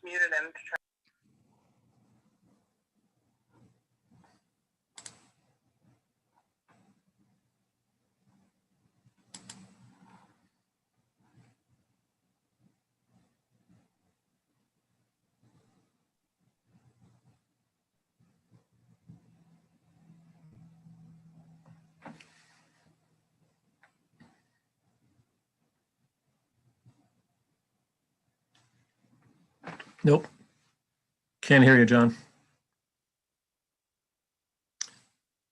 muted him. Nope. Can't hear you, John.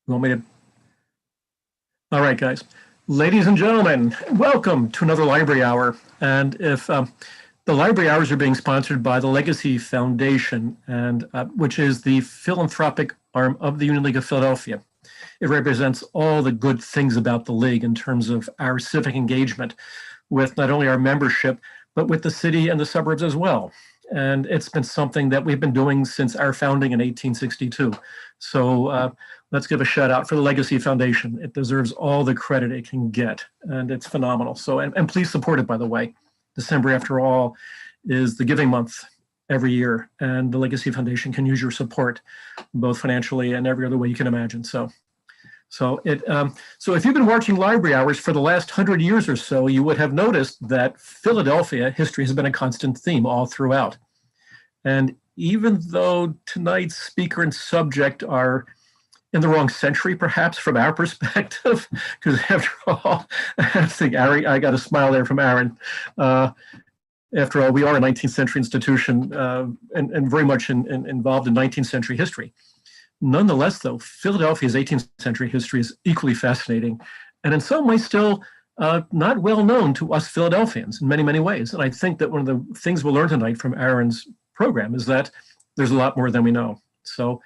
You want me to? All right, guys. Ladies and gentlemen, welcome to another library hour. And if the library hours are being sponsored by the Legacy Foundation, and which is the philanthropic arm of the Union League of Philadelphia. It represents all the good things about the League in terms of our civic engagement with not only our membership, but with the city and the suburbs as well. And it's been something that we've been doing since our founding in 1862. So let's give a shout out for the Legacy Foundation. It deserves all the credit it can get, and it's phenomenal. So, and please support it, by the way. December, after all, is the giving month every year, and the Legacy Foundation can use your support, both financially and every other way you can imagine. So if you've been watching library hours for the last 100 years or so, you would have noticed that Philadelphia history has been a constant theme all throughout. And even though tonight's speaker and subject are in the wrong century, perhaps from our perspective, because after all, I think I got a smile there from Aaron. After all, we are a 19th century institution and very much involved in 19th century history. Nonetheless, though, Philadelphia's 18th century history is equally fascinating, and in some ways still not well known to us Philadelphians in many, many ways. And I think that one of the things we'll learn tonight from Aaron's program is that there's a lot more than we know. So,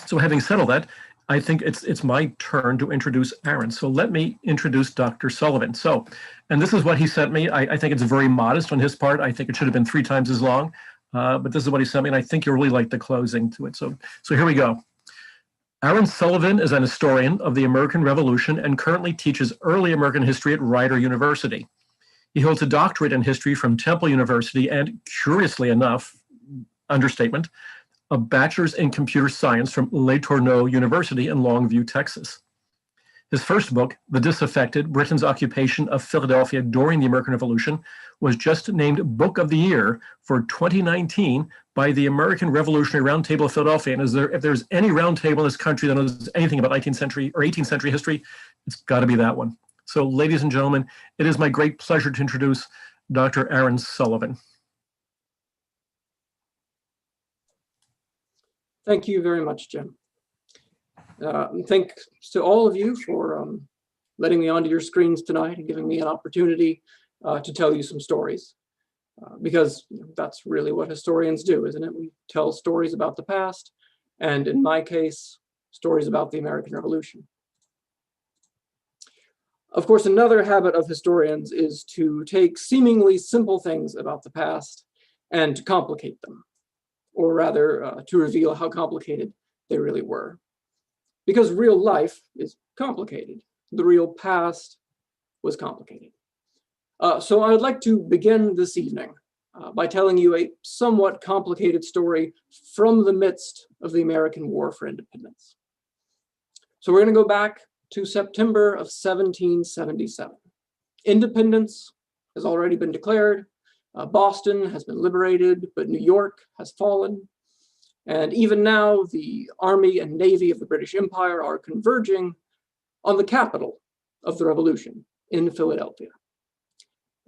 so having said all that, I think it's my turn to introduce Aaron. So let me introduce Dr. Sullivan. So, and this is what he sent me. I think it's very modest on his part. I think it should have been 3 times as long. But this is what he sent me, and I think you'll really like the closing to it. So here we go. Aaron Sullivan is an historian of the American Revolution and currently teaches early American history at Rider University. He holds a doctorate in history from Temple University and, curiously enough, understatement, a bachelor's in computer science from Le Tourneau University in Longview, Texas. His first book, The Disaffected, Britain's Occupation of Philadelphia During the American Revolution, was just named Book of the Year for 2019 by the American Revolutionary Roundtable of Philadelphia. And if there's any roundtable in this country that knows anything about 19th century or 18th century history, it's got to be that one. So, ladies and gentlemen, it is my great pleasure to introduce Dr. Aaron Sullivan. Thank you very much, Jim. Thanks to all of you for letting me onto your screens tonight and giving me an opportunity to tell you some stories. Because that's really what historians do, isn't it? We tell stories about the past, and in my case, stories about the American Revolution. Of course, another habit of historians is to take seemingly simple things about the past and to complicate them, or rather to reveal how complicated they really were. Because real life is complicated. The real past was complicated. So I would like to begin this evening by telling you a somewhat complicated story from the midst of the American War for Independence. So we're going to go back to September of 1777. Independence has already been declared. Boston has been liberated, but New York has fallen. And even now, the Army and Navy of the British Empire are converging on the capital of the revolution in Philadelphia.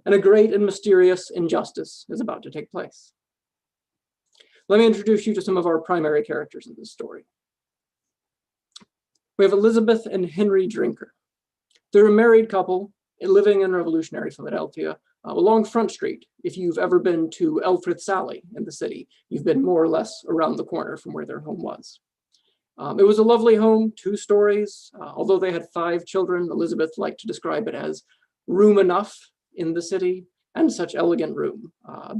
And a great and mysterious injustice is about to take place. Let me introduce you to some of our primary characters in this story. We have Elizabeth and Henry Drinker. They're a married couple living in revolutionary Philadelphia along Front Street. If you've ever been to Elfreth's Alley in the city, you've been more or less around the corner from where their home was. It was a lovely home, 2 stories. Although they had 5 children, Elizabeth liked to describe it as room enough in the city, and such elegant room.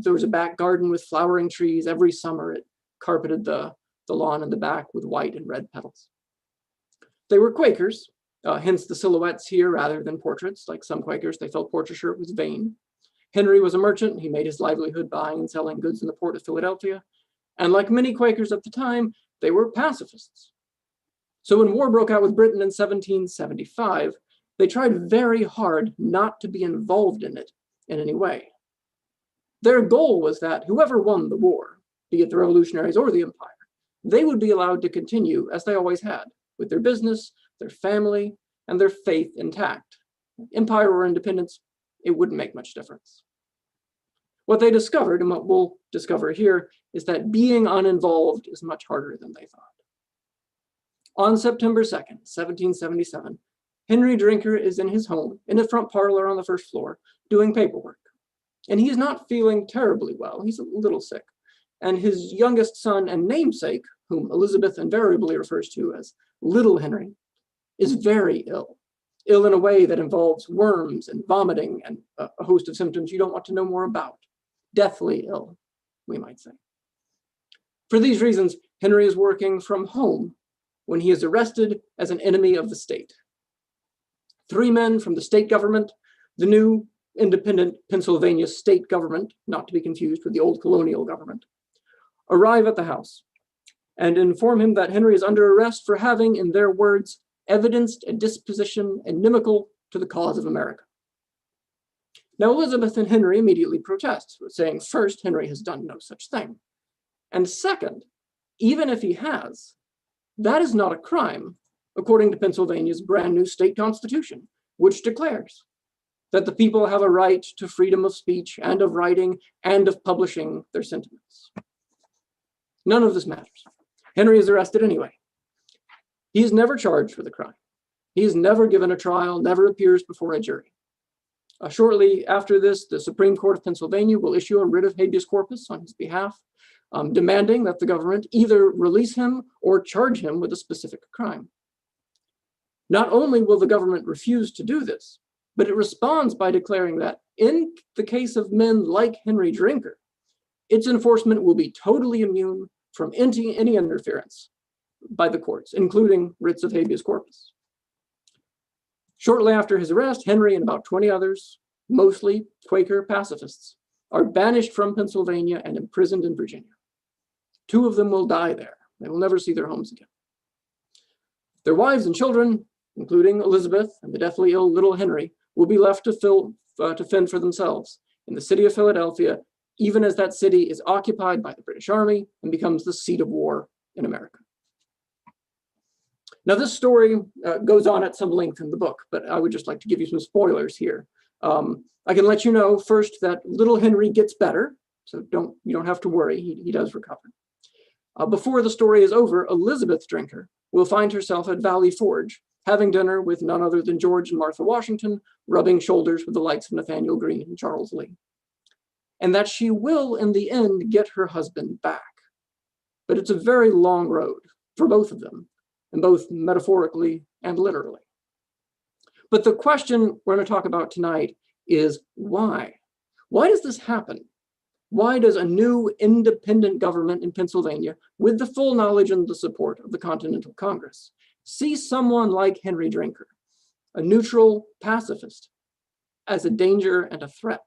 There was a back garden with flowering trees. Every summer it carpeted the lawn in the back with white and red petals. They were Quakers, hence the silhouettes here rather than portraits. Like some Quakers, they felt portraiture was vain. Henry was a merchant. He made his livelihood buying and selling goods in the port of Philadelphia. And like many Quakers at the time, they were pacifists. So when war broke out with Britain in 1775, they tried very hard not to be involved in it in any way. Their goal was that whoever won the war, be it the revolutionaries or the empire, they would be allowed to continue as they always had, with their business, their family, and their faith intact. Empire or independence, it wouldn't make much difference. What they discovered, and what we'll discover here, is that being uninvolved is much harder than they thought. On September 2nd, 1777, Henry Drinker is in his home, in the front parlor on the first floor, doing paperwork. And he's not feeling terribly well. He's a little sick. And his youngest son and namesake, whom Elizabeth invariably refers to as Little Henry, is very ill. Ill in a way that involves worms and vomiting and a host of symptoms you don't want to know more about. Deathly ill, we might say. For these reasons, Henry is working from home when he is arrested as an enemy of the state. 3 men from the state government, the new independent Pennsylvania state government, not to be confused with the old colonial government, arrive at the house and inform him that Henry is under arrest for having, in their words, evidenced a disposition inimical to the cause of America. Now, Elizabeth and Henry immediately protest, saying, first, Henry has done no such thing. And second, even if he has, that is not a crime, according to Pennsylvania's brand new state constitution, which declares that the people have a right to freedom of speech and of writing and of publishing their sentiments. None of this matters. Henry is arrested anyway. He is never charged with a crime. He is never given a trial, never appears before a jury. Shortly after this, the Supreme Court of Pennsylvania will issue a writ of habeas corpus on his behalf, demanding that the government either release him or charge him with a specific crime. Not only will the government refuse to do this, but it responds by declaring that in the case of men like Henry Drinker, its enforcement will be totally immune from any interference by the courts, including writs of habeas corpus. Shortly after his arrest, Henry and about 20 others, mostly Quaker pacifists, are banished from Pennsylvania and imprisoned in Virginia. 2 of them will die there. They will never see their homes again. Their wives and children, including Elizabeth and the deathly ill little Henry, will be left to fend for themselves in the city of Philadelphia, even as that city is occupied by the British Army and becomes the seat of war in America. Now, this story goes on at some length in the book, but I would just like to give you some spoilers here. I can let you know first that little Henry gets better, so you don't have to worry, he does recover. Before the story is over, Elizabeth Drinker will find herself at Valley Forge, having dinner with none other than George and Martha Washington, rubbing shoulders with the likes of Nathaniel Greene and Charles Lee. And that she will, in the end, get her husband back. But it's a very long road for both of them, and both metaphorically and literally. But the question we're going to talk about tonight is why? Why does this happen? Why does a new independent government in Pennsylvania, with the full knowledge and the support of the Continental Congress, see someone like Henry Drinker, a neutral pacifist, as a danger and a threat?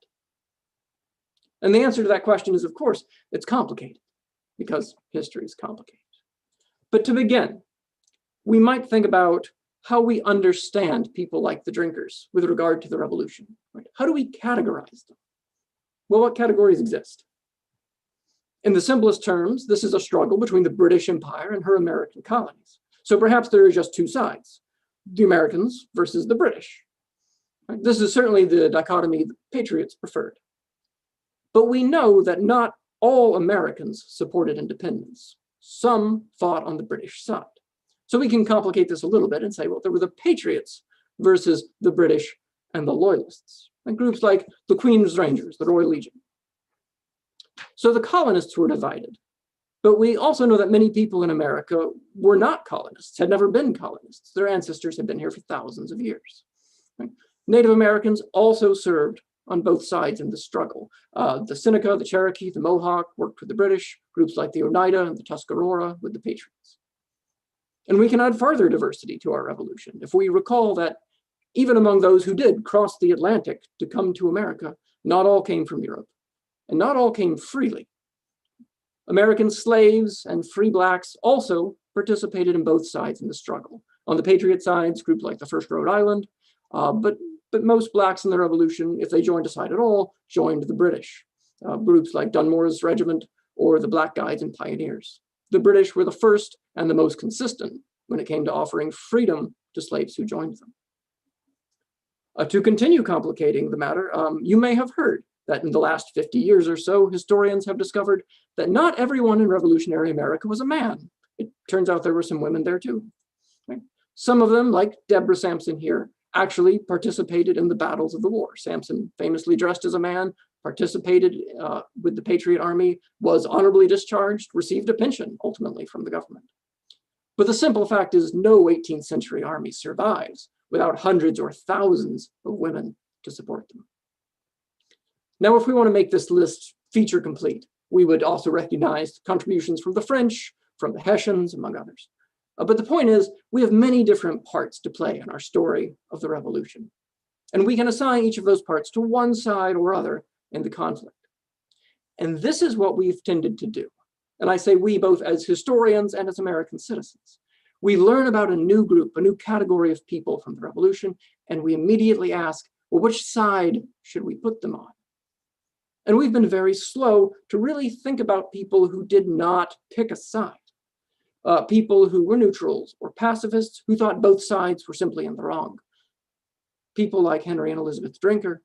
And the answer to that question is, of course, it's complicated, because history is complicated. But to begin, we might think about how we understand people like the Drinkers with regard to the revolution. Right? How do we categorize them? Well, what categories exist? In the simplest terms, this is a struggle between the British Empire and her American colonies. So perhaps there are just 2 sides, the Americans versus the British. Right? This is certainly the dichotomy the Patriots preferred. But we know that not all Americans supported independence. Some fought on the British side. So we can complicate this a little bit and say, well, there were the Patriots versus the British and the Loyalists, and groups like the Queen's Rangers, the Royal Legion. So the colonists were divided. But we also know that many people in America were not colonists, had never been colonists. Their ancestors had been here for thousands of years. Right? Native Americans also served on both sides in the struggle. The Seneca, the Cherokee, the Mohawk worked with the British, groups like the Oneida and the Tuscarora with the Patriots. And we can add further diversity to our revolution if we recall that even among those who did cross the Atlantic to come to America, Not all came from Europe, and not all came freely. American slaves and free blacks also participated in both sides in the struggle. On the Patriot sides, groups like the First Rhode Island, but most blacks in the Revolution, if they joined a side at all, joined the British. Groups like Dunmore's regiment or the Black Guides and Pioneers. The British were the first and the most consistent when it came to offering freedom to slaves who joined them. To continue complicating the matter, you may have heard that in the last 50 years or so, historians have discovered that not everyone in revolutionary America was a man. It turns out there were some women there too. Right? Some of them, like Deborah Sampson here, actually participated in the battles of the war. Sampson, famously dressed as a man, participated with the Patriot Army, was honorably discharged, received a pension, ultimately, from the government. But the simple fact is no 18th century army survives without hundreds or thousands of women to support them. Now, if we want to make this list feature complete, we would also recognize contributions from the French, from the Hessians, among others. But the point is, we have many different parts to play in our story of the revolution. And we can assign each of those parts to one side or other in the conflict. And this is what we've tended to do. And I say we both as historians and as American citizens. We learn about a new group, a new category of people from the revolution, and we immediately ask, well, which side should we put them on? And we've been very slow to really think about people who did not pick a side. People who were neutrals or pacifists who thought both sides were simply in the wrong. People like Henry and Elizabeth Drinker,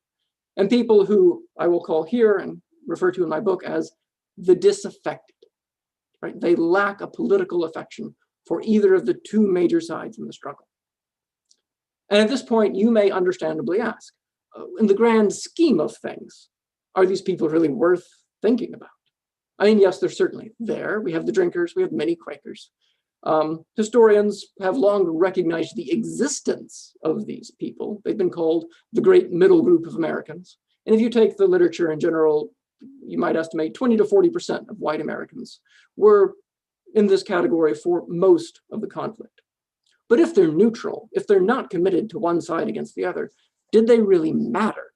and people who I will call here and refer to in my book as the disaffected. Right? They lack a political affection for either of the two major sides in the struggle. And at this point, you may understandably ask, in the grand scheme of things, are these people really worth thinking about? I mean, yes, they're certainly there. We have the Drinkers, we have many Quakers. Historians have long recognized the existence of these people. They've been called the great middle group of Americans. And if you take the literature in general, you might estimate 20 to 40% of white Americans were in this category for most of the conflict. But if they're neutral, if they're not committed to one side against the other, did they really matter?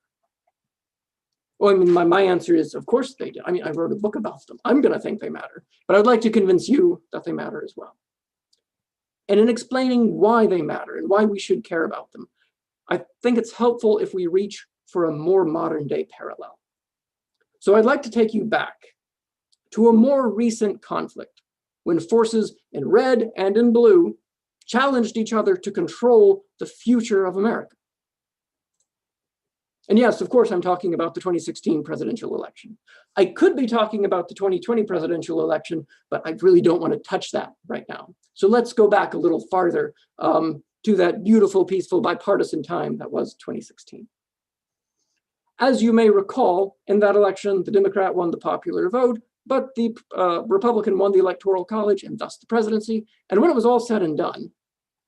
Well, I mean, my answer is, of course they did. I mean, I wrote a book about them. I'm going to think they matter, but I'd like to convince you that they matter as well. And in explaining why they matter and why we should care about them, I think it's helpful if we reach for a more modern day parallel. So I'd like to take you back to a more recent conflict when forces in red and in blue challenged each other to control the future of America. And yes, of course, I'm talking about the 2016 presidential election. I could be talking about the 2020 presidential election, but I really don't want to touch that right now. So let's go back a little farther to that beautiful, peaceful, bipartisan time that was 2016. As you may recall, in that election, the Democrat won the popular vote, but the Republican won the Electoral College and thus the presidency. And when it was all said and done,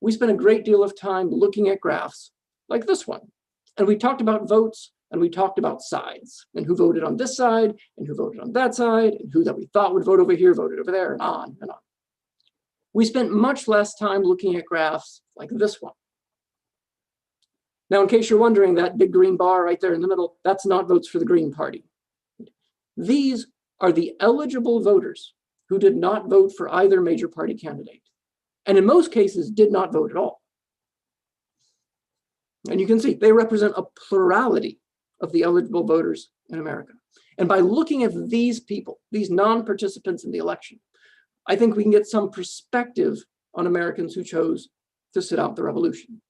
we spent a great deal of time looking at graphs like this one. And we talked about votes and we talked about sides and who voted on this side and who voted on that side and who that we thought would vote over here voted over there and on and on. We spent much less time looking at graphs like this one. Now, in case you're wondering, that big green bar right there in the middle, that's not votes for the Green Party. These are the eligible voters who did not vote for either major party candidate, and in most cases did not vote at all. And you can see they represent a plurality of the eligible voters in America. And by looking at these people, these non-participants in the election, I think we can get some perspective on Americans who chose to sit out the revolution.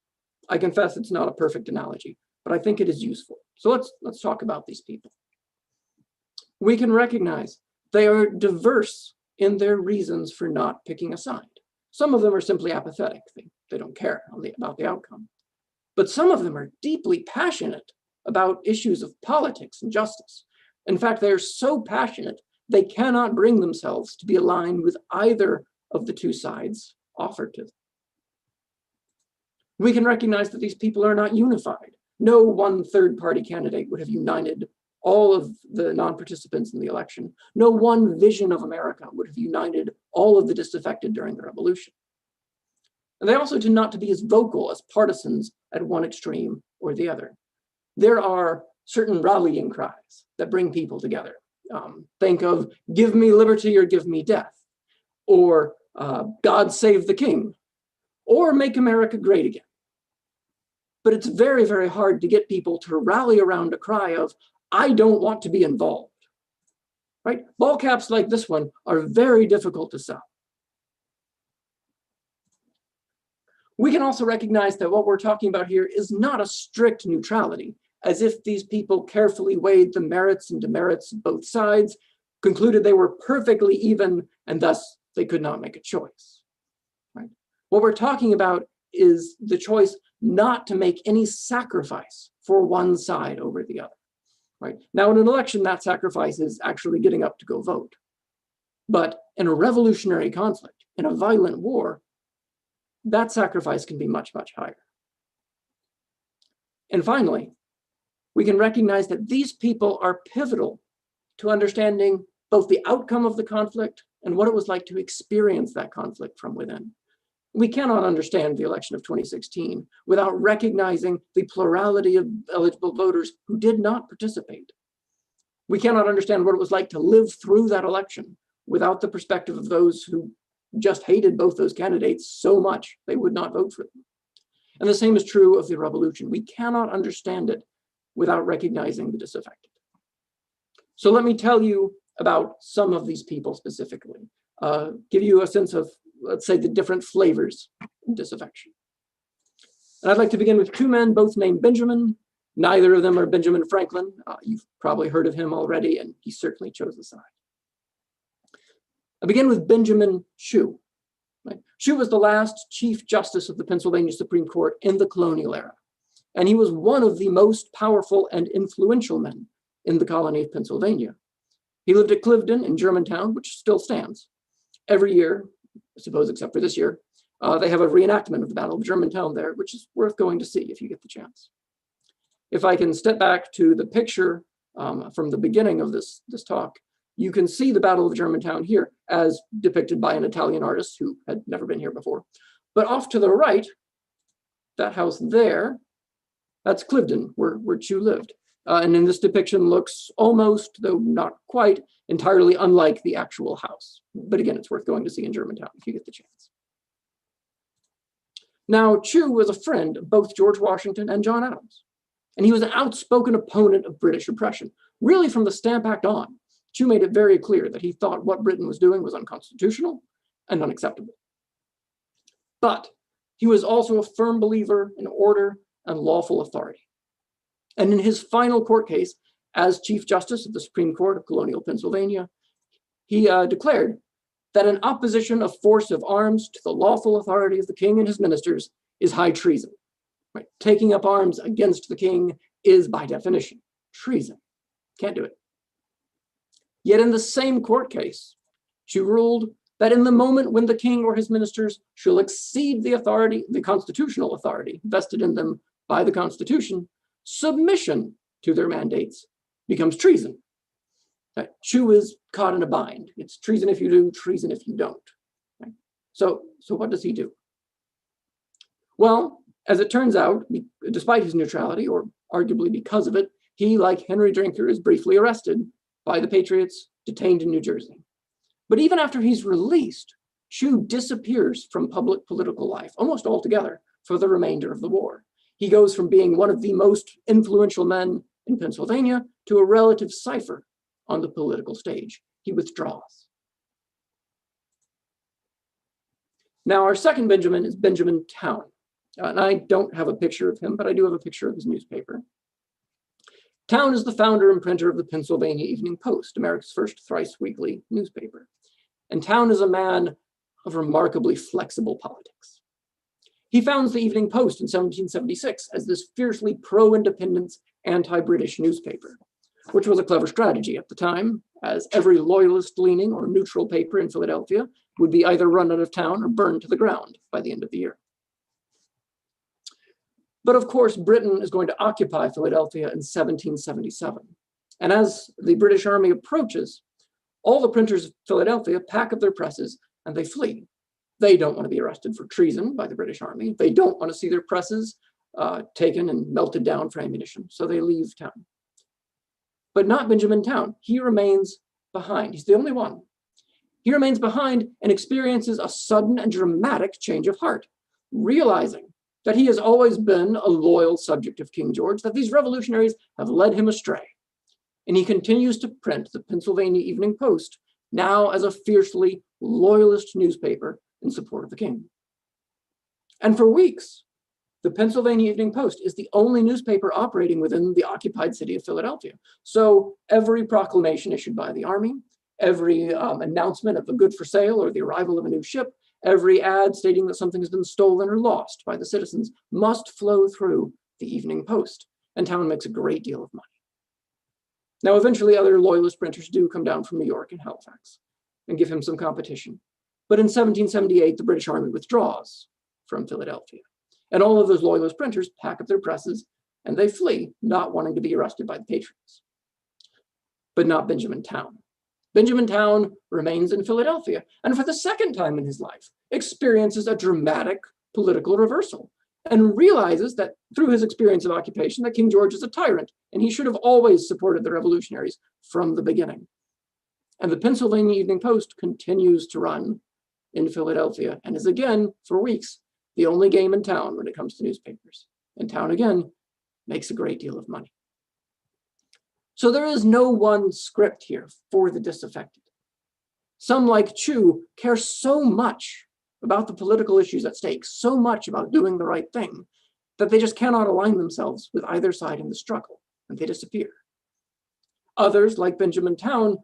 I confess it's not a perfect analogy, but I think it is useful. So let's talk about these people. We can recognize they are diverse in their reasons for not picking a side. Some of them are simply apathetic. They don't care about the outcome. But some of them are deeply passionate about issues of politics and justice. In fact, they are so passionate, they cannot bring themselves to be aligned with either of the two sides offered to them. We can recognize that these people are not unified. No one third-party candidate would have united all of the non-participants in the election. No one vision of America would have united all of the disaffected during the revolution. And they also tend not to be as vocal as partisans at one extreme or the other. There are certain rallying cries that bring people together. Think of "Give me liberty" or "Give me death," or "God save the king," or "Make America great again." But it's very, very hard to get people to rally around a cry of "I don't want to be involved." Right? Ball caps like this one are very difficult to sell. We can also recognize that what we're talking about here is not a strict neutrality, as if these people carefully weighed the merits and demerits of both sides, concluded they were perfectly even, and thus they could not make a choice. Right? What we're talking about is the choice not to make any sacrifice for one side over the other. Right? Now, in an election, that sacrifice is actually getting up to go vote. But in a revolutionary conflict, in a violent war, that sacrifice can be much, much higher. And finally, we can recognize that these people are pivotal to understanding both the outcome of the conflict and what it was like to experience that conflict from within. We cannot understand the election of 2016 without recognizing the plurality of eligible voters who did not participate. We cannot understand what it was like to live through that election without the perspective of those who just hated both those candidates so much they would not vote for them. And the same is true of the revolution. We cannot understand it without recognizing the disaffected. So let me tell you about some of these people specifically, give you a sense of, let's say, the different flavors of disaffection. And I'd like to begin with two men, both named Benjamin. Neither of them are Benjamin Franklin. You've probably heard of him already, and he certainly chose a side. I begin with Benjamin Chew. Right? Chew was the last Chief Justice of the Pennsylvania Supreme Court in the colonial era, and he was one of the most powerful and influential men in the colony of Pennsylvania. He lived at Cliveden in Germantown, which still stands. Every year, I suppose except for this year, they have a reenactment of the Battle of Germantown there, which is worth going to see if you get the chance. If I can step back to the picture from the beginning of this talk, you can see the Battle of Germantown here as depicted by an Italian artist who had never been here before. But off to the right, that house there, that's Cliveden, where Chew lived. And in this depiction looks almost, though not quite, entirely unlike the actual house. But again, it's worth going to see in Germantown if you get the chance. Now, Chew was a friend of both George Washington and John Adams. And he was an outspoken opponent of British oppression. Really, from the Stamp Act on, Chew made it very clear that he thought what Britain was doing was unconstitutional and unacceptable. But he was also a firm believer in order and lawful authority. And in his final court case as Chief Justice of the Supreme Court of colonial Pennsylvania, he declared that an opposition of force of arms to the lawful authority of the king and his ministers is high treason. Right? Taking up arms against the king is, by definition, treason. Can't do it. Yet in the same court case, she ruled that in the moment when the king or his ministers shall exceed the authority, the constitutional authority vested in them by the Constitution, submission to their mandates becomes treason. Chew is caught in a bind. It's treason if you do, treason if you don't. Right? So what does he do? Well, as it turns out, despite his neutrality, or arguably because of it, he, like Henry Drinker, is briefly arrested by the Patriots, detained in New Jersey. But even after he's released, Chew disappears from public political life almost altogether for the remainder of the war. He goes from being one of the most influential men in Pennsylvania to a relative cipher on the political stage. He withdraws. Now, our second Benjamin is Benjamin Towne. And I don't have a picture of him, but I do have a picture of his newspaper. Towne is the founder and printer of the Pennsylvania Evening Post, America's first thrice weekly newspaper. And Towne is a man of remarkably flexible politics. He founds the Evening Post in 1776 as this fiercely pro-independence, anti-British newspaper, which was a clever strategy at the time, as every loyalist-leaning or neutral paper in Philadelphia would be either run out of town or burned to the ground by the end of the year. But of course, Britain is going to occupy Philadelphia in 1777. And as the British Army approaches, all the printers of Philadelphia pack up their presses and they flee. They don't want to be arrested for treason by the British Army. They don't want to see their presses taken and melted down for ammunition, so they leave town. But not Benjamin Town. He remains behind. He's the only one. He remains behind and experiences a sudden and dramatic change of heart, realizing that he has always been a loyal subject of King George, that these revolutionaries have led him astray. And he continues to print the Pennsylvania Evening Post, now as a fiercely loyalist newspaper in support of the king. And for weeks, the Pennsylvania Evening Post is the only newspaper operating within the occupied city of Philadelphia. So every proclamation issued by the army, every announcement of a good for sale or the arrival of a new ship, every ad stating that something has been stolen or lost by the citizens must flow through the Evening Post, and town makes a great deal of money. Now, eventually, other loyalist printers do come down from New York and Halifax and give him some competition. But in 1778, the British Army withdraws from Philadelphia. And all of those loyalist printers pack up their presses and they flee, not wanting to be arrested by the patriots. But not Benjamin Town. Benjamin Town remains in Philadelphia, and for the second time in his life, experiences a dramatic political reversal, and realizes that through his experience of occupation, that King George is a tyrant, and he should have always supported the revolutionaries from the beginning. And the Pennsylvania Evening Post continues to run in Philadelphia, and is again, for weeks, the only game in town when it comes to newspapers. And town, again, makes a great deal of money. So there is no one script here for the disaffected. Some, like Chu, care so much about the political issues at stake, so much about doing the right thing, that they just cannot align themselves with either side in the struggle, and they disappear. Others, like Benjamin Town,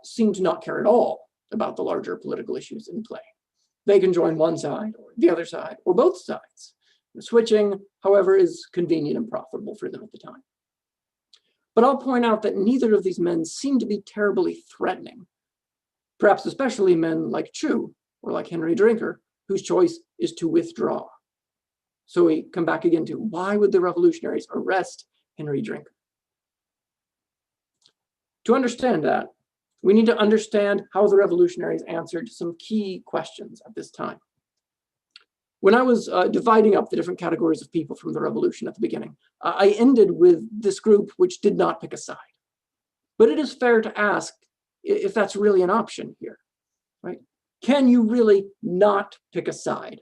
seem to not care at all about the larger political issues in play. They can join one side or the other side or both sides. The switching, however, is convenient and profitable for them at the time. But I'll point out that neither of these men seem to be terribly threatening, perhaps especially men like Chu or like Henry Drinker, whose choice is to withdraw. So we come back again to why would the revolutionaries arrest Henry Drinker? To understand that, we need to understand how the revolutionaries answered some key questions at this time. When I was dividing up the different categories of people from the revolution at the beginning, I ended with this group which did not pick a side. But it is fair to ask if that's really an option here, right? Can you really not pick a side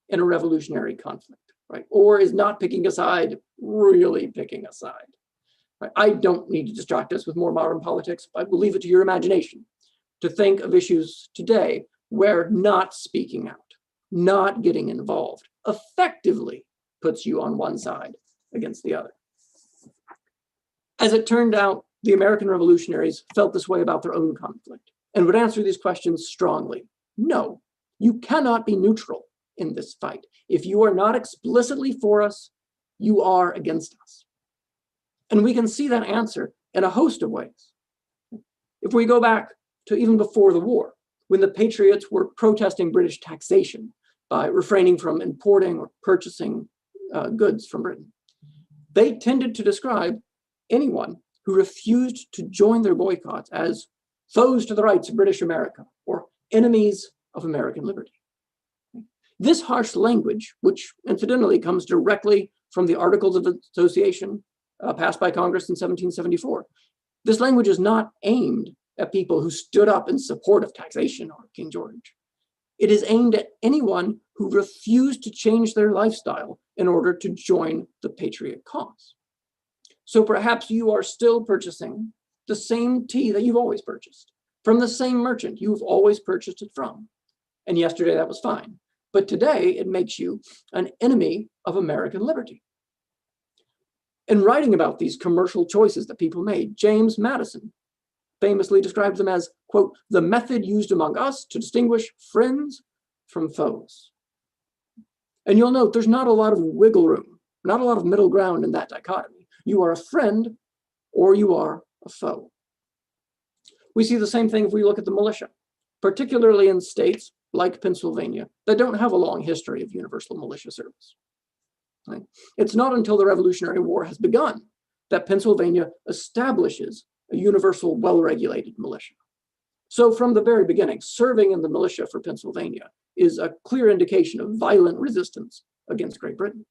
in a revolutionary conflict, right? Or is not picking a side really picking a side? I don't need to distract us with more modern politics. I will leave it to your imagination to think of issues today where not speaking out, not getting involved, effectively puts you on one side against the other. As it turned out, the American revolutionaries felt this way about their own conflict and would answer these questions strongly. No, you cannot be neutral in this fight. If you are not explicitly for us, you are against us. And we can see that answer in a host of ways. If we go back to even before the war, when the patriots were protesting British taxation by refraining from importing or purchasing goods from Britain, they tended to describe anyone who refused to join their boycotts as foes to the rights of British America or enemies of American liberty. This harsh language, which incidentally comes directly from the Articles of Association passed by Congress in 1774, this language is not aimed at people who stood up in support of taxation or King George. It is aimed at anyone who refused to change their lifestyle in order to join the patriot cause. So perhaps you are still purchasing the same tea that you've always purchased from the same merchant you've always purchased it from. And yesterday that was fine. But today it makes you an enemy of American liberty. In writing about these commercial choices that people made, James Madison famously describes them as, quote, the method used among us to distinguish friends from foes. And you'll note there's not a lot of wiggle room, not a lot of middle ground in that dichotomy. You are a friend or you are a foe. We see the same thing if we look at the militia, particularly in states like Pennsylvania that don't have a long history of universal militia service. Right? It's not until the Revolutionary War has begun that Pennsylvania establishes a universal, well-regulated militia. So from the very beginning, serving in the militia for Pennsylvania is a clear indication of violent resistance against Great Britain.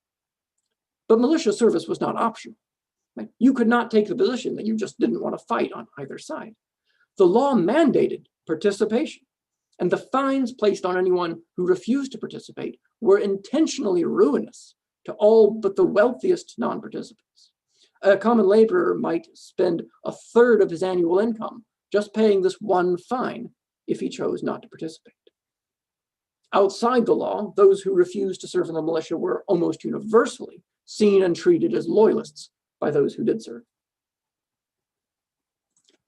But militia service was not optional. Right? You could not take the position that you just didn't want to fight on either side. The law mandated participation, and the fines placed on anyone who refused to participate were intentionally ruinous to all but the wealthiest non-participants. A common laborer might spend a third of his annual income just paying this one fine if he chose not to participate. Outside the law, those who refused to serve in the militia were almost universally seen and treated as loyalists by those who did serve.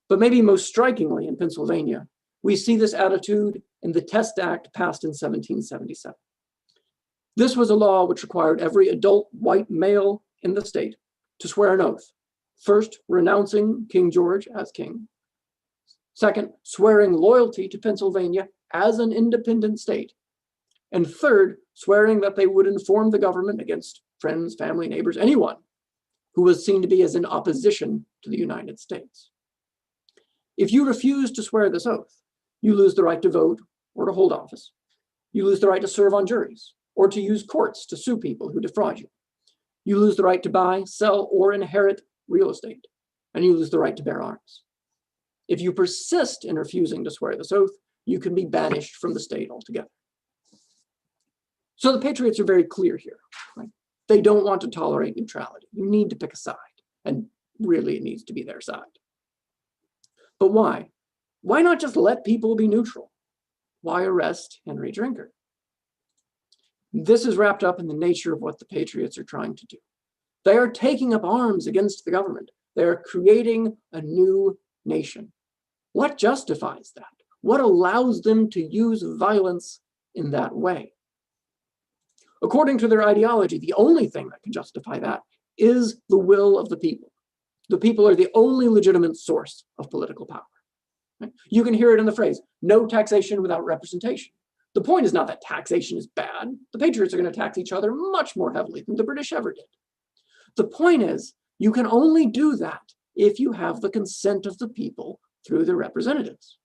But maybe most strikingly in Pennsylvania, we see this attitude in the Test Act passed in 1777. This was a law which required every adult white male in the state to swear an oath, first renouncing King George as king, second, swearing loyalty to Pennsylvania as an independent state, and third, swearing that they would inform the government against friends, family, neighbors, anyone who was seen to be as in opposition to the United States. If you refuse to swear this oath, you lose the right to vote or to hold office. You lose the right to serve on juries or to use courts to sue people who defraud you. You lose the right to buy, sell, or inherit real estate, and you lose the right to bear arms. If you persist in refusing to swear this oath, you can be banished from the state altogether. So the patriots are very clear here, right? They don't want to tolerate neutrality. You need to pick a side, and really it needs to be their side. But why? Why not just let people be neutral? Why arrest Henry Drinker? This is wrapped up in the nature of what the patriots are trying to do. They are taking up arms against the government. They are creating a new nation. What justifies that? What allows them to use violence in that way? According to their ideology, the only thing that can justify that is the will of the people. The people are the only legitimate source of political power. Right? You can hear it in the phrase, no taxation without representation. The point is not that taxation is bad. The patriots are going to tax each other much more heavily than the British ever did. The point is, you can only do that if you have the consent of the people through their representatives.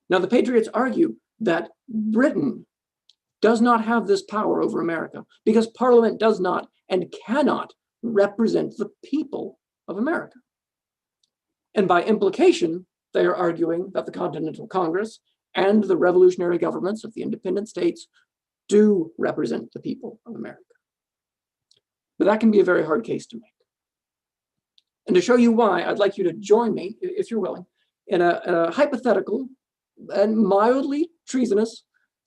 Now, the patriots argue that Britain does not have this power over America because Parliament does not and cannot represent the people of America. And by implication, they are arguing that the Continental Congress and the revolutionary governments of the independent states do represent the people of America. But that can be a very hard case to make. And to show you why, I'd like you to join me, if you're willing, in a hypothetical and mildly treasonous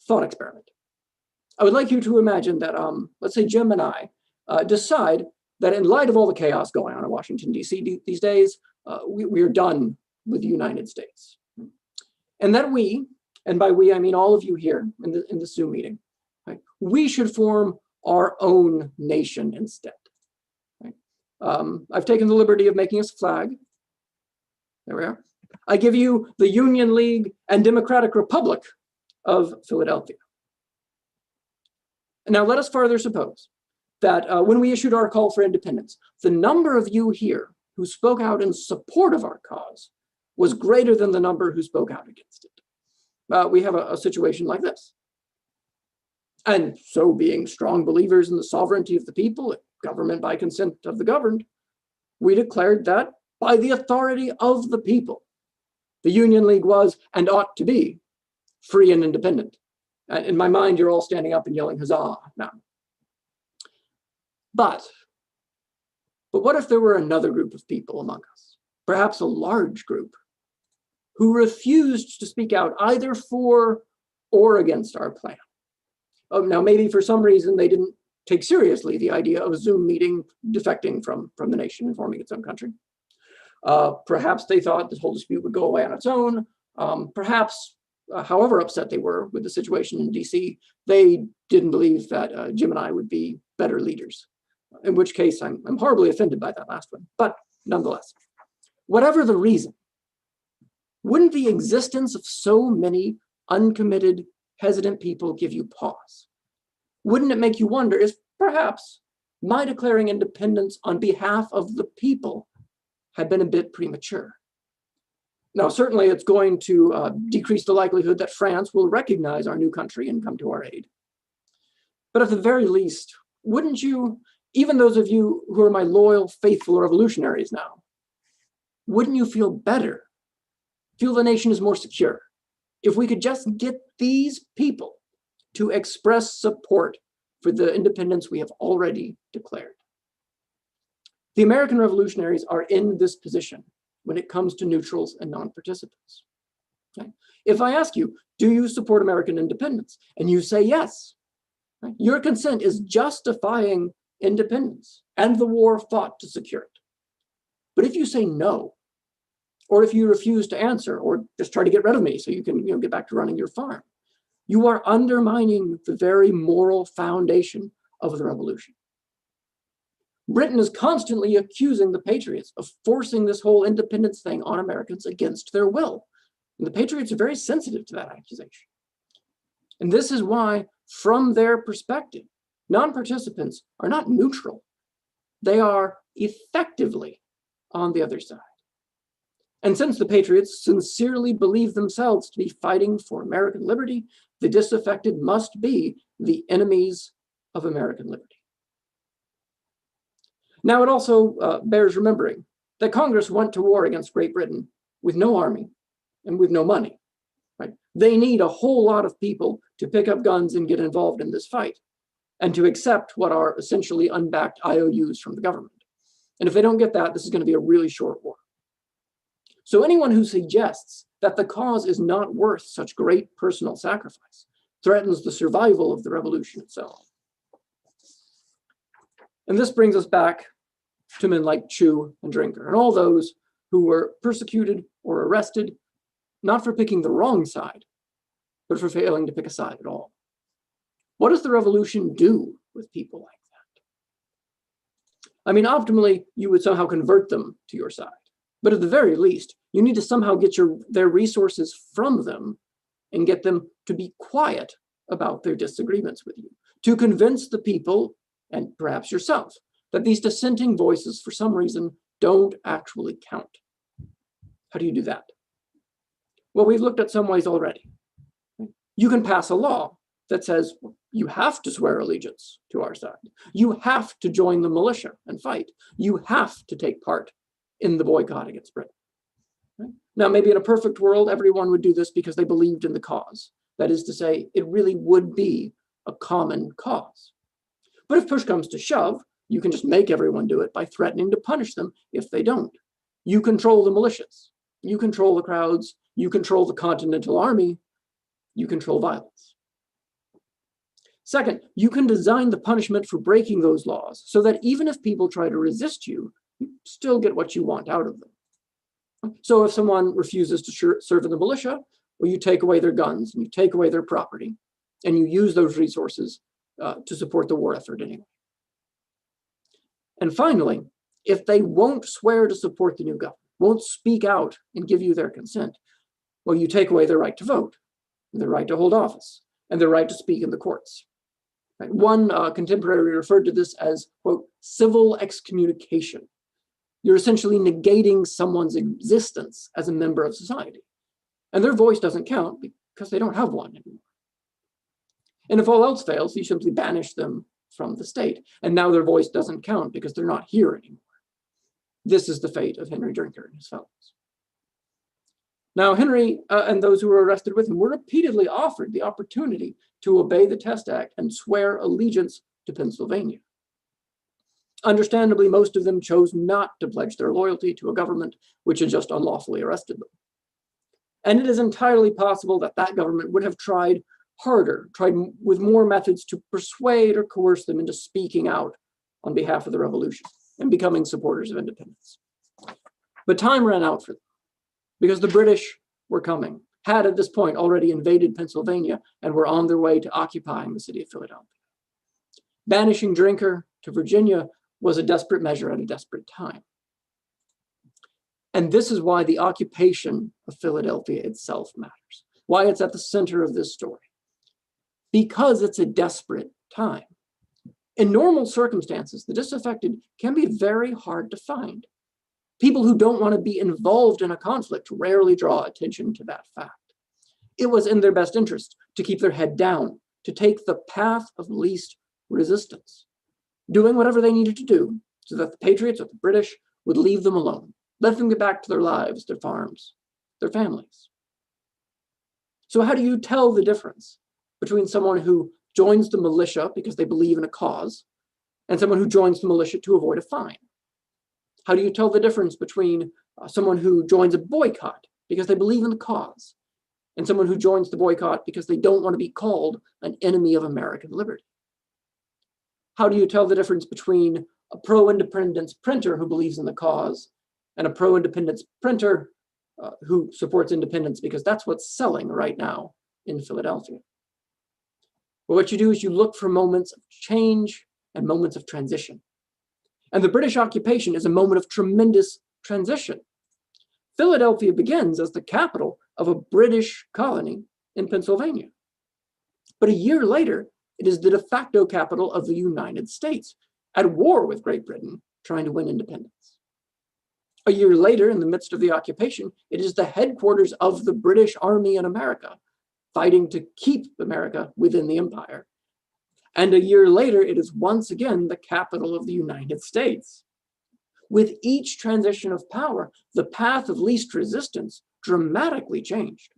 thought experiment. I would like you to imagine that, let's say Jim and I decide that in light of all the chaos going on in Washington, D.C. these days, we are done with the United States. And that we, and by we I mean all of you here in the Zoom meeting, right, we should form our own nation instead. Right? I've taken the liberty of making us a flag. There we are. I give you the Union League and Democratic Republic of Philadelphia. Now let us further suppose that when we issued our call for independence, the number of you here who spoke out in support of our cause was greater than the number who spoke out against it. We have a situation like this. And so, being strong believers in the sovereignty of the people, government by consent of the governed, we declared that by the authority of the people, the Union League was and ought to be free and independent. And in my mind, you're all standing up and yelling huzzah now. But what if there were another group of people among us, perhaps a large group, who refused to speak out either for or against our plan? Now, maybe for some reason they didn't take seriously the idea of a Zoom meeting defecting from the nation and forming its own country. Perhaps they thought this whole dispute would go away on its own. Perhaps, however upset they were with the situation in DC, they didn't believe that Jim and I would be better leaders, in which case I'm horribly offended by that last one. But nonetheless, whatever the reason, wouldn't the existence of so many uncommitted, hesitant people give you pause? Wouldn't it make you wonder if perhaps my declaring independence on behalf of the people had been a bit premature? Now, certainly it's going to decrease the likelihood that France will recognize our new country and come to our aid. But at the very least, wouldn't you even those of you who are my loyal, faithful revolutionaries now, wouldn't you feel better, feel the nation is more secure, if we could just get these people to express support for the independence we have already declared? The American revolutionaries are in this position when it comes to neutrals and non-participants. Okay? If I ask you, do you support American independence? And you say yes, right? Your consent is justifying independence and the war fought to secure it. But if you say no, or if you refuse to answer, or just try to get rid of me so you can get back to running your farm, you are undermining the very moral foundation of the revolution. Britain is constantly accusing the Patriots of forcing this whole independence thing on Americans against their will. And the Patriots are very sensitive to that accusation. And this is why, from their perspective, non-participants are not neutral. They are effectively on the other side. And since the Patriots sincerely believe themselves to be fighting for American liberty, the disaffected must be the enemies of American liberty. Now, it also bears remembering that Congress went to war against Great Britain with no army and with no money. Right? They need a whole lot of people to pick up guns and get involved in this fight, and to accept what are essentially unbacked IOUs from the government. And if they don't get that, this is going to be a really short war. So anyone who suggests that the cause is not worth such great personal sacrifice threatens the survival of the revolution itself. And this brings us back to men like Chew and Drinker and all those who were persecuted or arrested, not for picking the wrong side, but for failing to pick a side at all. What does the revolution do with people like that? I mean, optimally, you would somehow convert them to your side. But at the very least, you need to somehow get their resources from them and get them to be quiet about their disagreements with you, to convince the people, and perhaps yourself, that these dissenting voices, for some reason, don't actually count. How do you do that? Well, we've looked at some ways already. You can pass a law that says you have to swear allegiance to our side. You have to join the militia and fight. You have to take part in the boycott against Britain. Right? Now, maybe in a perfect world, everyone would do this because they believed in the cause. That is to say, it really would be a common cause. But if push comes to shove, you can just make everyone do it by threatening to punish them if they don't. You control the militias. You control the crowds. You control the Continental Army. You control violence. Second, you can design the punishment for breaking those laws so that even if people try to resist you, you still get what you want out of them. So if someone refuses to serve in the militia, well, you take away their guns, and you take away their property, and you use those resources to support the war effort anyway. And finally, if they won't swear to support the new government, won't speak out and give you their consent, well, you take away their right to vote, their right to hold office, and their right to speak in the courts. Right? One contemporary referred to this as, quote, civil excommunication. You're essentially negating someone's existence as a member of society. And their voice doesn't count because they don't have one anymore. And if all else fails, you simply banish them from the state. And now their voice doesn't count because they're not here anymore. This is the fate of Henry Drinker and his fellows. Now, Henry and those who were arrested with him were repeatedly offered the opportunity to obey the Test Act and swear allegiance to Pennsylvania. Understandably, most of them chose not to pledge their loyalty to a government which had just unlawfully arrested them. And it is entirely possible that that government would have tried harder, tried with more methods to persuade or coerce them into speaking out on behalf of the revolution and becoming supporters of independence. But time ran out for them because the British were coming, had at this point already invaded Pennsylvania and were on their way to occupying the city of Philadelphia. Banishing Drinker to Virginia was a desperate measure at a desperate time. And this is why the occupation of Philadelphia itself matters, why it's at the center of this story. Because it's a desperate time. In normal circumstances, the disaffected can be very hard to find. People who don't want to be involved in a conflict rarely draw attention to that fact. It was in their best interest to keep their head down, to take the path of least resistance. doing whatever they needed to do so that the Patriots or the British would leave them alone, let them get back to their lives, their farms, their families. So how do you tell the difference between someone who joins the militia because they believe in a cause and someone who joins the militia to avoid a fine? How do you tell the difference between someone who joins a boycott because they believe in the cause and someone who joins the boycott because they don't want to be called an enemy of American liberty? How do you tell the difference between a pro-independence printer who believes in the cause and a pro-independence printer who supports independence because that's what's selling right now in Philadelphia? Well, what you do is you look for moments of change and moments of transition. And the British occupation is a moment of tremendous transition. Philadelphia begins as the capital of a British colony in Pennsylvania. But a year later, it is the de facto capital of the United States, at war with Great Britain, trying to win independence. A year later, in the midst of the occupation, it is the headquarters of the British Army in America, fighting to keep America within the empire. And a year later, it is once again the capital of the United States. With each transition of power, the path of least resistance dramatically changed.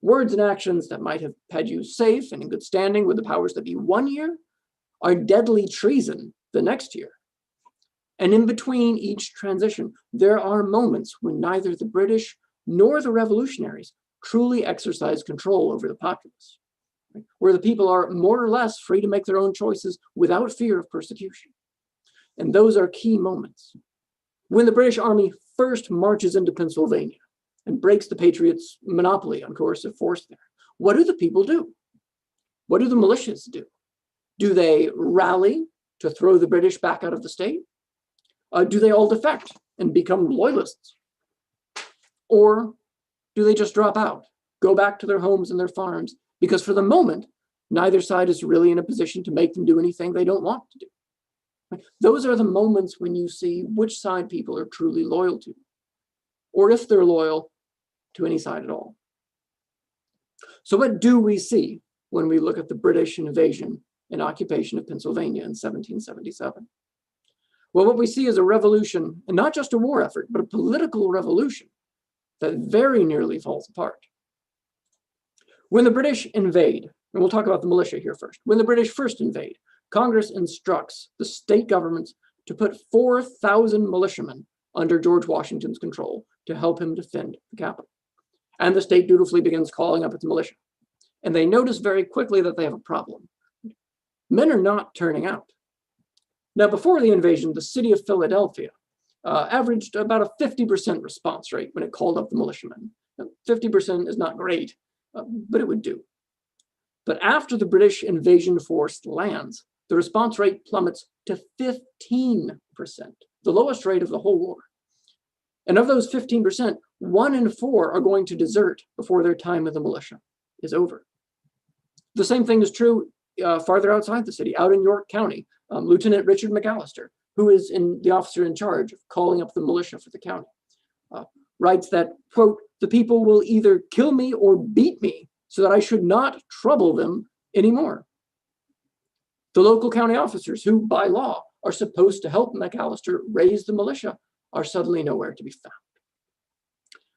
Words and actions that might have had you safe and in good standing with the powers that be one year are deadly treason the next year. And in between each transition, there are moments when neither the British nor the revolutionaries truly exercise control over the populace, where the people are more or less free to make their own choices without fear of persecution. And those are key moments. When the British Army first marches into Pennsylvania and breaks the Patriots' monopoly on coercive force there, what do the people do? What do the militias do? Do they rally to throw the British back out of the state? Do they all defect and become loyalists? Or do they just drop out, go back to their homes and their farms? Because for the moment, neither side is really in a position to make them do anything they don't want to do. Those are the moments when you see which side people are truly loyal to, or if they're loyal to any side at all. So what do we see when we look at the British invasion and occupation of Pennsylvania in 1777? Well, what we see is a revolution, and not just a war effort, but a political revolution that very nearly falls apart. When the British invade, and we'll talk about the militia here first. When the British first invade, Congress instructs the state governments to put 4,000 militiamen under George Washington's control to help him defend the capital. And the state dutifully begins calling up its militia. And they notice very quickly that they have a problem. Men are not turning out. Now, before the invasion, the city of Philadelphia averaged about a 50% response rate when it called up the militiamen. Now, 50% is not great, but it would do. But after the British invasion force lands, the response rate plummets to 15%, the lowest rate of the whole war. And of those 15%, 1 in 4 are going to desert before their time with the militia is over. The same thing is true farther outside the city, out in York County. Lieutenant Richard McAllister, who is the officer in charge of calling up the militia for the county, writes that, quote, "The people will either kill me or beat me so that I should not trouble them anymore." The local county officers, who by law are supposed to help McAllister raise the militia, are suddenly nowhere to be found.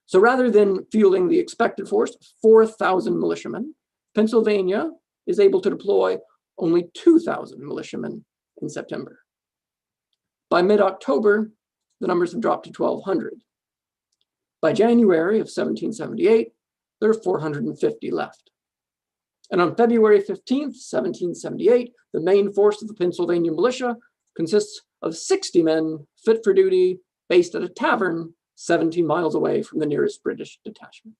So rather than fielding the expected force of 4,000 militiamen, Pennsylvania is able to deploy only 2,000 militiamen in September. By mid-October, the numbers have dropped to 1,200. By January of 1778, there are 450 left. And on February 15th, 1778, the main force of the Pennsylvania militia consists of 60 men fit for duty, based at a tavern 17 miles away from the nearest British detachment.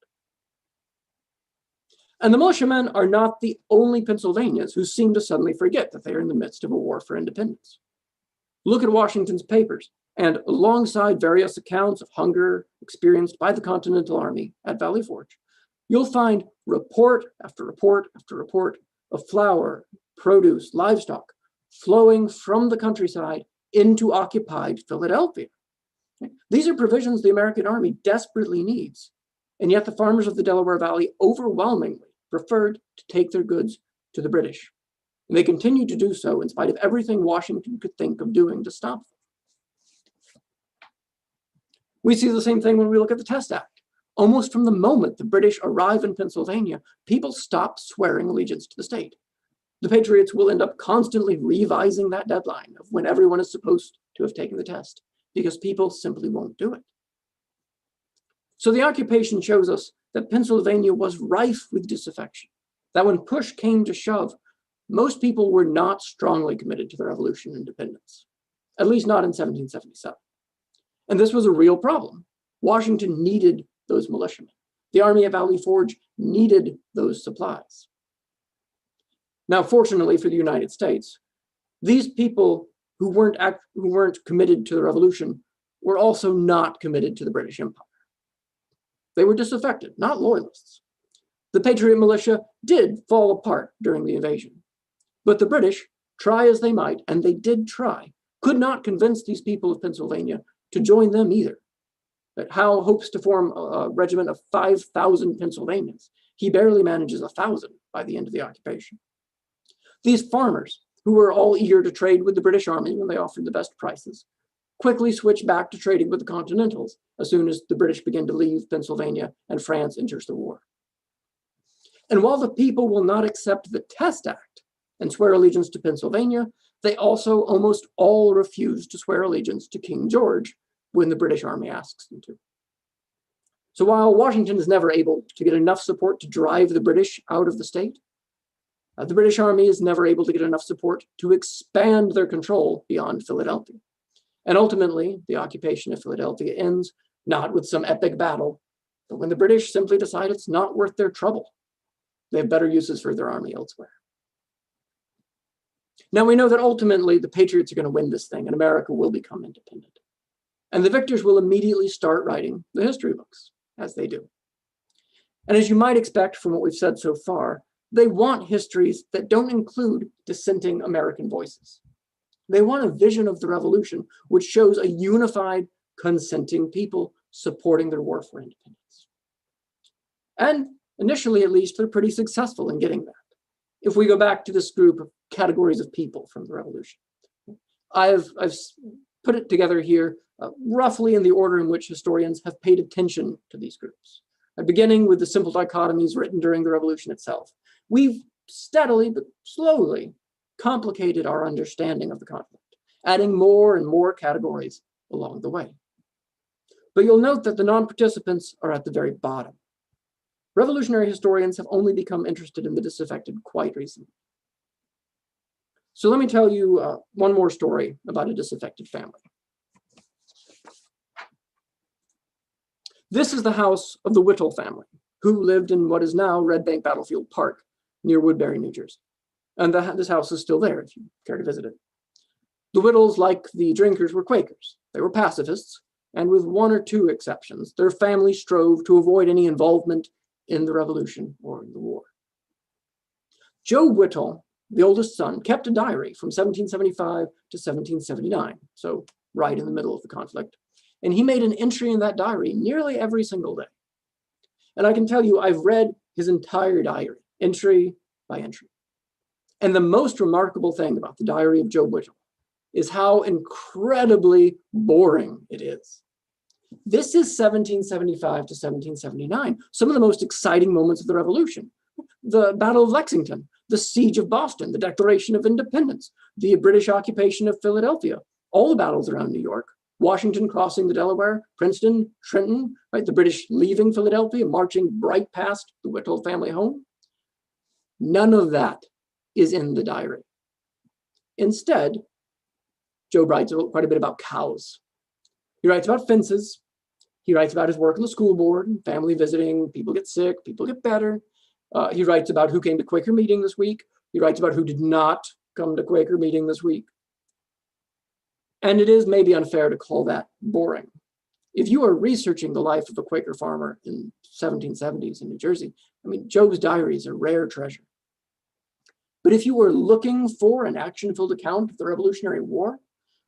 And the militiamen are not the only Pennsylvanians who seem to suddenly forget that they are in the midst of a war for independence. Look at Washington's papers, and alongside various accounts of hunger experienced by the Continental Army at Valley Forge, you'll find report after report after report of flour, produce, livestock flowing from the countryside into occupied Philadelphia. These are provisions the American Army desperately needs, and yet the farmers of the Delaware Valley overwhelmingly preferred to take their goods to the British. And they continued to do so in spite of everything Washington could think of doing to stop them. We see the same thing when we look at the Test Act. Almost from the moment the British arrive in Pennsylvania, people stop swearing allegiance to the state. The Patriots will end up constantly revising that deadline of when everyone is supposed to have taken the test, because people simply won't do it. So the occupation shows us that Pennsylvania was rife with disaffection, that when push came to shove, most people were not strongly committed to the Revolution and independence, at least not in 1777. And this was a real problem. Washington needed those militiamen. The army at Valley Forge needed those supplies. Now, fortunately for the United States, these people who weren't committed to the Revolution were also not committed to the British Empire. They were disaffected, not loyalists. The Patriot militia did fall apart during the invasion, but the British, try as they might, and they did try, could not convince these people of Pennsylvania to join them either. But Howe hopes to form a regiment of 5,000 Pennsylvanians. He barely manages 1,000 by the end of the occupation. These farmers, who were all eager to trade with the British army when they offered the best prices, quickly switched back to trading with the Continentals as soon as the British begin to leave Pennsylvania and France enters the war. And while the people will not accept the Test Act and swear allegiance to Pennsylvania, they also almost all refuse to swear allegiance to King George when the British army asks them to. So while Washington is never able to get enough support to drive the British out of the state, the British army is never able to get enough support to expand their control beyond Philadelphia. And ultimately, the occupation of Philadelphia ends not with some epic battle, but when the British simply decide it's not worth their trouble. They have better uses for their army elsewhere. Now we know that ultimately the Patriots are going to win this thing and America will become independent. And the victors will immediately start writing the history books, as they do. And as you might expect from what we've said so far, they want histories that don't include dissenting American voices. They want a vision of the revolution which shows a unified, consenting people supporting their war for independence. And initially, at least, they're pretty successful in getting that. If we go back to this group of categories of people from the revolution, I've put it together here roughly in the order in which historians have paid attention to these groups. Beginning with the simple dichotomies written during the revolution itself, we've steadily but slowly complicated our understanding of the conflict, adding more and more categories along the way. But you'll note that the non-participants are at the very bottom. Revolutionary historians have only become interested in the disaffected quite recently. So let me tell you one more story about a disaffected family. This is the house of the Whittle family, who lived in what is now Red Bank Battlefield Park near Woodbury, New Jersey. And this house is still there if you care to visit it. The Whittles, like the Drinkers, were Quakers. They were pacifists, and with one or two exceptions, their family strove to avoid any involvement in the revolution or in the war. Joe Whittle, the oldest son, kept a diary from 1775 to 1779, so right in the middle of the conflict. And he made an entry in that diary nearly every single day. And I can tell you, I've read his entire diary, entry by entry. And the most remarkable thing about the diary of Joe Whittle is how incredibly boring it is. This is 1775 to 1779, some of the most exciting moments of the Revolution. The Battle of Lexington, the Siege of Boston, the Declaration of Independence, the British occupation of Philadelphia, all the battles around New York, Washington crossing the Delaware, Princeton, Trenton, right? The British leaving Philadelphia, marching right past the Whittle family home. None of that is in the diary. Instead, Joe writes quite a bit about cows. He writes about fences. He writes about his work on the school board, family visiting, people get sick, people get better. He writes about who came to Quaker meeting this week. He writes about who did not come to Quaker meeting this week. And it is maybe unfair to call that boring. If you are researching the life of a Quaker farmer in 1770s in New Jersey, I mean, Joe's diary is a rare treasure. But if you were looking for an action-filled account of the Revolutionary War,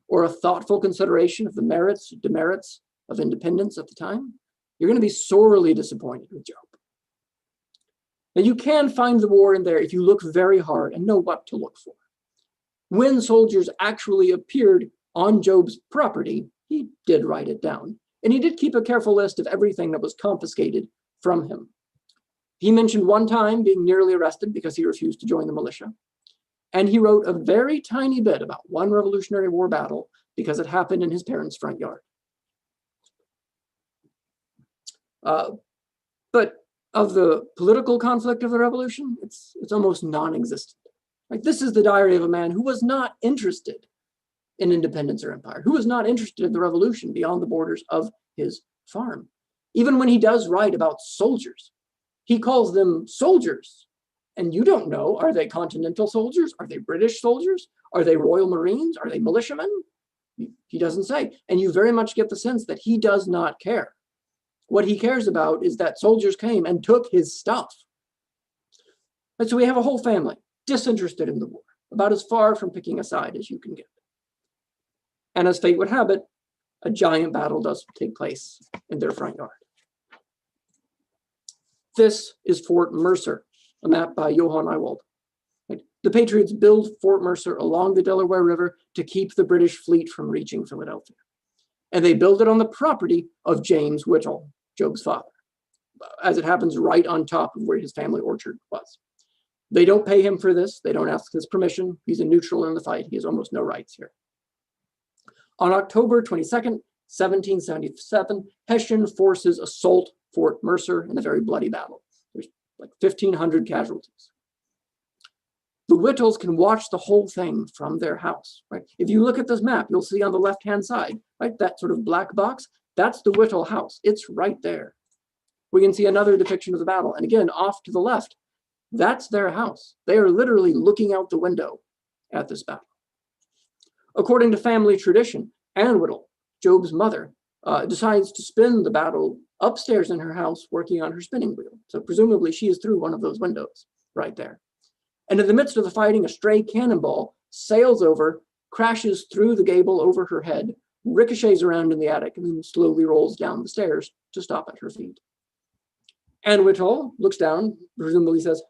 or a thoughtful consideration of the merits and demerits of independence at the time, you're going to be sorely disappointed with Joe. Now, you can find the war in there if you look very hard and know what to look for. When soldiers actually appeared on Job's property, he did write it down. And he did keep a careful list of everything that was confiscated from him. He mentioned one time being nearly arrested because he refused to join the militia. And he wrote a very tiny bit about one Revolutionary War battle because it happened in his parents' front yard. But of the political conflict of the revolution, it's almost non-existent. Like, this is the diary of a man who was not interested in independence or empire, who was not interested in the revolution beyond the borders of his farm. Even when he does write about soldiers, he calls them soldiers. And you don't know, are they Continental soldiers? Are they British soldiers? Are they Royal Marines? Are they militiamen? He doesn't say. And you very much get the sense that he does not care. What he cares about is that soldiers came and took his stuff. And so we have a whole family disinterested in the war, about as far from picking a side as you can get. And as fate would have it, a giant battle does take place in their front yard. This is Fort Mercer, a map by Johann Ewald. The Patriots build Fort Mercer along the Delaware River to keep the British fleet from reaching Philadelphia. And they build it on the property of James Whittle, Job's father, as it happens right on top of where his family orchard was. They don't pay him for this. They don't ask his permission. He's a neutral in the fight. He has almost no rights here. On October 22nd, 1777, Hessian forces assault Fort Mercer in a very bloody battle. There's like 1,500 casualties. The Whittles can watch the whole thing from their house, right? If you look at this map, you'll see on the left-hand side, right, that sort of black box, that's the Whittle house. It's right there. We can see another depiction of the battle. And again, off to the left, that's their house. They are literally looking out the window at this battle. According to family tradition, Anne Whittle, Job's mother, decides to spin the battle upstairs in her house working on her spinning wheel. So presumably she is through one of those windows right there. And in the midst of the fighting, a stray cannonball sails over, crashes through the gable over her head, ricochets around in the attic, and then slowly rolls down the stairs to stop at her feet. Anne Whittle looks down, presumably says,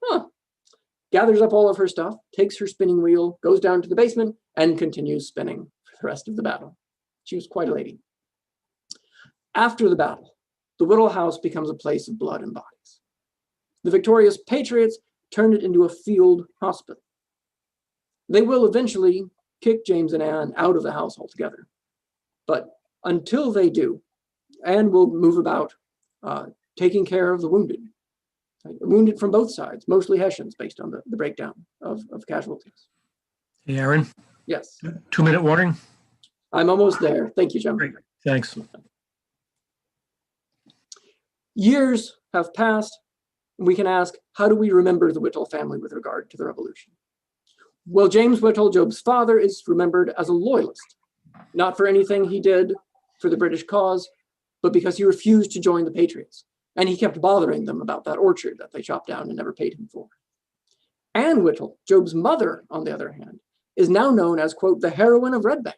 gathers up all of her stuff, takes her spinning wheel, goes down to the basement, and continues spinning for the rest of the battle. She was quite a lady. After the battle, the Whittle house becomes a place of blood and bodies. The victorious Patriots turned it into a field hospital. They will eventually kick James and Anne out of the house altogether. But until they do, Anne will move about taking care of the wounded. Wounded from both sides, mostly Hessians, based on the breakdown of casualties. Hey, Aaron. Yes. 2-minute warning. I'm almost there. Thank you, Jim. Great. Thanks. Years have passed. We can ask, how do we remember the Whittle family with regard to the revolution? Well, James Whittle, Job's father, is remembered as a loyalist, not for anything he did for the British cause, but because he refused to join the Patriots. And he kept bothering them about that orchard that they chopped down and never paid him for. Anne Whittle, Job's mother, on the other hand, is now known as, quote, the heroine of Red Bank.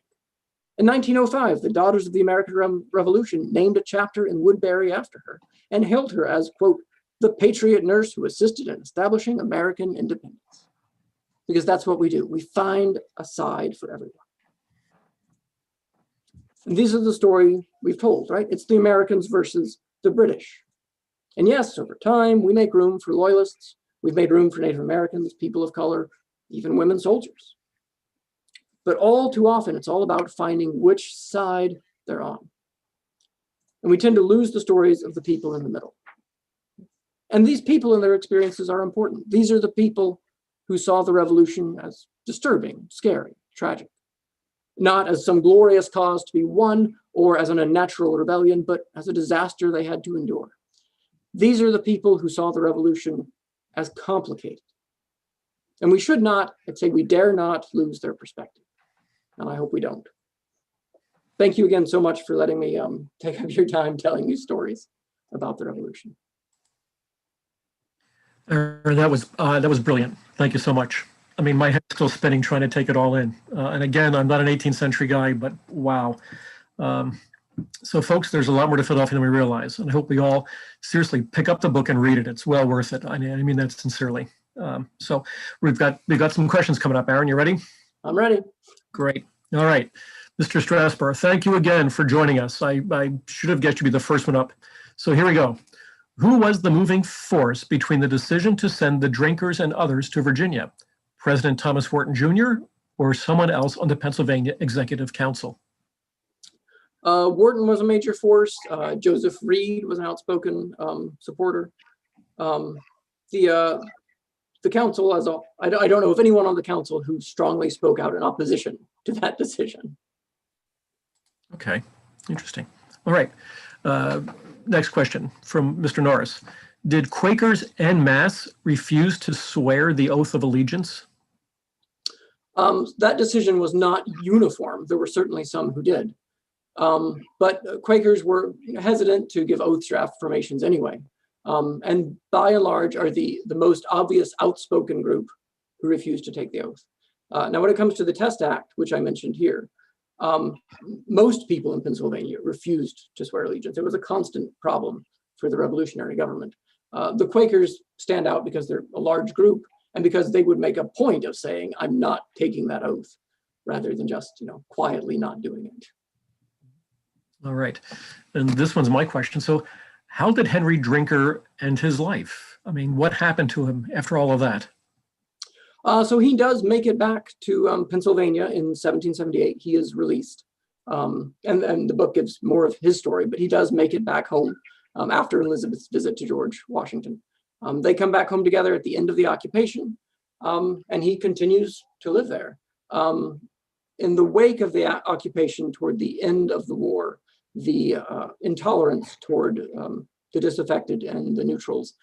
In 1905, the Daughters of the American Revolution named a chapter in Woodbury after her and hailed her as, quote, the patriot nurse who assisted in establishing American independence. Because that's what we do. We find a side for everyone. And these are the story we've told, right? It's the Americans versus the British. And yes, over time, we make room for loyalists. We've made room for Native Americans, people of color, even women soldiers. But all too often, it's all about finding which side they're on. And we tend to lose the stories of the people in the middle. And these people and their experiences are important. These are the people who saw the revolution as disturbing, scary, tragic. Not as some glorious cause to be won or as an unnatural rebellion, but as a disaster they had to endure. These are the people who saw the revolution as complicated. And we should not, I'd say we dare not lose their perspective. And I hope we don't. Thank you again so much for letting me take up your time telling you stories about the revolution. That was brilliant. Thank you so much. I mean, my head's still spinning trying to take it all in. And again, I'm not an 18th century guy, but wow. So folks, there's a lot more to Philadelphia than we realize. And I hope we all seriously pick up the book and read it. It's well worth it. I mean that sincerely. So we've got some questions coming up. Aaron, you ready? I'm ready. Great. All right. Mr. Strasburg, thank you again for joining us. I should have guessed you'd be the first one up. So here we go. Who was the moving force between the decision to send the Drinkers and others to Virginia? President Thomas Wharton Jr. or someone else on the Pennsylvania Executive Council? Wharton was a major force. Joseph Reed was an outspoken supporter. The council as a, I don't know of anyone on the council who strongly spoke out in opposition to that decision. Okay, interesting. All right, next question from Mr. Norris. Did Quakers en masse refuse to swear the oath of allegiance? That decision was not uniform. There were certainly some who did. But Quakers were hesitant to give oaths or affirmations anyway. And by and large are the most obvious outspoken group who refused to take the oath. Now, when it comes to the Test Act, which I mentioned here, most people in Pennsylvania refused to swear allegiance. It was a constant problem for the revolutionary government. The Quakers stand out because they're a large group and because they would make a point of saying, I'm not taking that oath, rather than just, quietly not doing it. All right. And this one's my question. So how did Henry Drinker end his life? I mean, what happened to him after all of that? So he does make it back to Pennsylvania in 1778. He is released. And the book gives more of his story, but he does make it back home after Elizabeth's visit to George Washington. They come back home together at the end of the occupation, and he continues to live there. In the wake of the occupation toward the end of the war, the intolerance toward the disaffected and the neutrals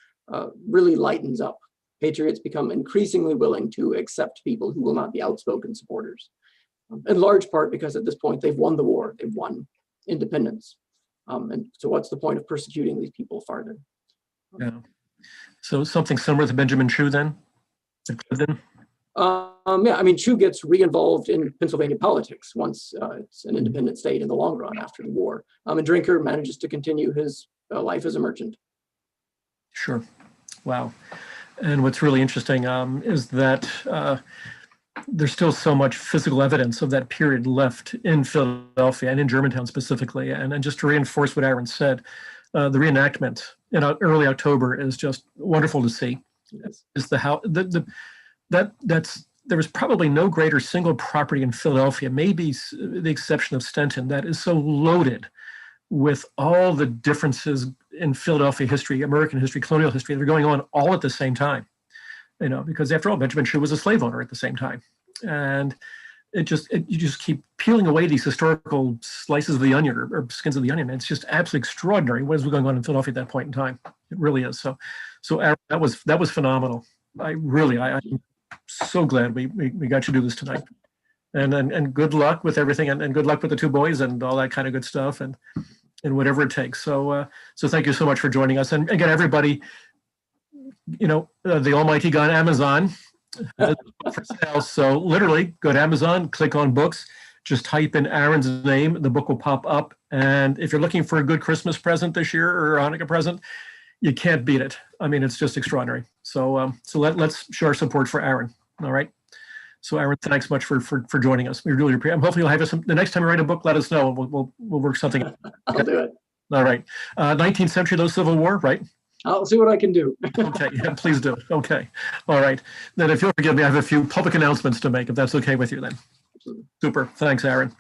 really lightens up. Patriots become increasingly willing to accept people who will not be outspoken supporters, in large part because at this point they've won the war, they've won independence. And so what's the point of persecuting these people farther? Yeah. So something similar to Benjamin Chew then? Yeah, I mean, Chew gets re-involved in Pennsylvania politics once it's an independent state in the long run after the war. And Drinker manages to continue his life as a merchant. Sure. Wow. And what's really interesting is that there's still so much physical evidence of that period left in Philadelphia and in Germantown specifically. And just to reinforce what Aaron said, the reenactment in early October is just wonderful to see. Yes. Is there was probably no greater single property in Philadelphia, maybe the exception of Stenton, that is so loaded with all the differences in Philadelphia history, American history, colonial history that are going on all at the same time. Because after all, Benjamin Chew was a slave owner at the same time. And you just keep peeling away these historical slices of the onion or skins of the onion. It's just absolutely extraordinary what is going on in Philadelphia at that point in time. It really is. So Aaron, that was phenomenal. I'm so glad we got you to do this tonight. And good luck with everything, and good luck with the two boys and all that kind of good stuff, and whatever it takes. So thank you so much for joining us. And again, everybody, the almighty God, Amazon, for sale. So literally go to Amazon, click on books, just type in Aaron's name, the book will pop up. And if you're looking for a good Christmas present this year or a Hanukkah present, you can't beat it. I mean, it's just extraordinary. So let's show our support for Aaron. All right. So Aaron, thanks much for joining us. We really appreciate it. Hopefully you'll have us the next time you write a book, let us know, and we'll work something out. I'll do it. All right. 19th century, though, Civil War, right? I'll see what I can do. Okay, yeah, please do. Okay. All right. Then if you'll forgive me, I have a few public announcements to make, if that's okay with you then. Absolutely. Super. Thanks, Aaron.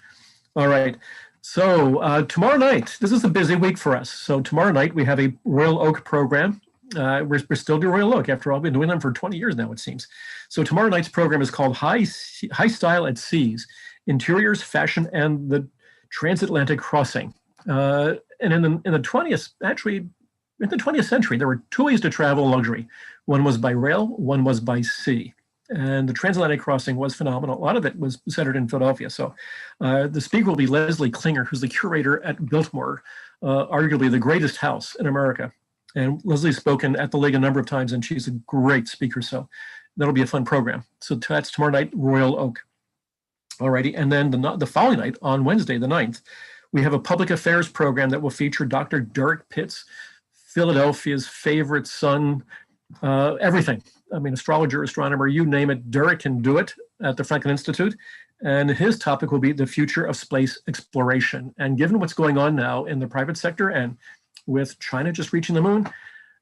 All right. So tomorrow night, this is a busy week for us. So tomorrow night, we have a Royal Oak program. We're still doing Royal Oak. After all, we've been doing them for 20 years now, it seems. So tomorrow night's program is called High Style at Seas, Interiors, Fashion, and the Transatlantic Crossing. And in the 20th century, there were two ways to travel in luxury. One was by rail, one was by sea. And the transatlantic crossing was phenomenal. A lot of it was centered in Philadelphia. So the speaker will be Leslie Klinger, who's the curator at Biltmore, arguably the greatest house in America. And Leslie's spoken at the League a number of times, and she's a great speaker. So that'll be a fun program. So that's tomorrow night, Royal Oak. All righty. And then the following night, on Wednesday, the 9th, We have a public affairs program that will feature Dr. Derek Pitts, Philadelphia's favorite son, everything. I mean, astrologer, astronomer, you name it, Derek can do it at the Franklin Institute. And his topic will be the future of space exploration. And given what's going on now in the private sector and with China just reaching the moon,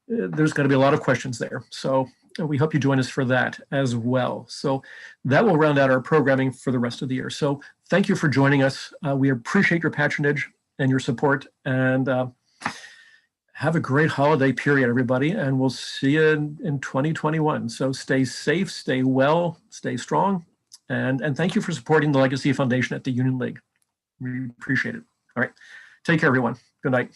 there's going to be a lot of questions there. So we hope you join us for that as well. So that will round out our programming for the rest of the year. So thank you for joining us. We appreciate your patronage and your support, and have a great holiday period, everybody. And we'll see you in 2021. So stay safe, stay well, stay strong. And thank you for supporting the Legacy Foundation at the Union League. We appreciate it. All right. Take care, everyone. Good night.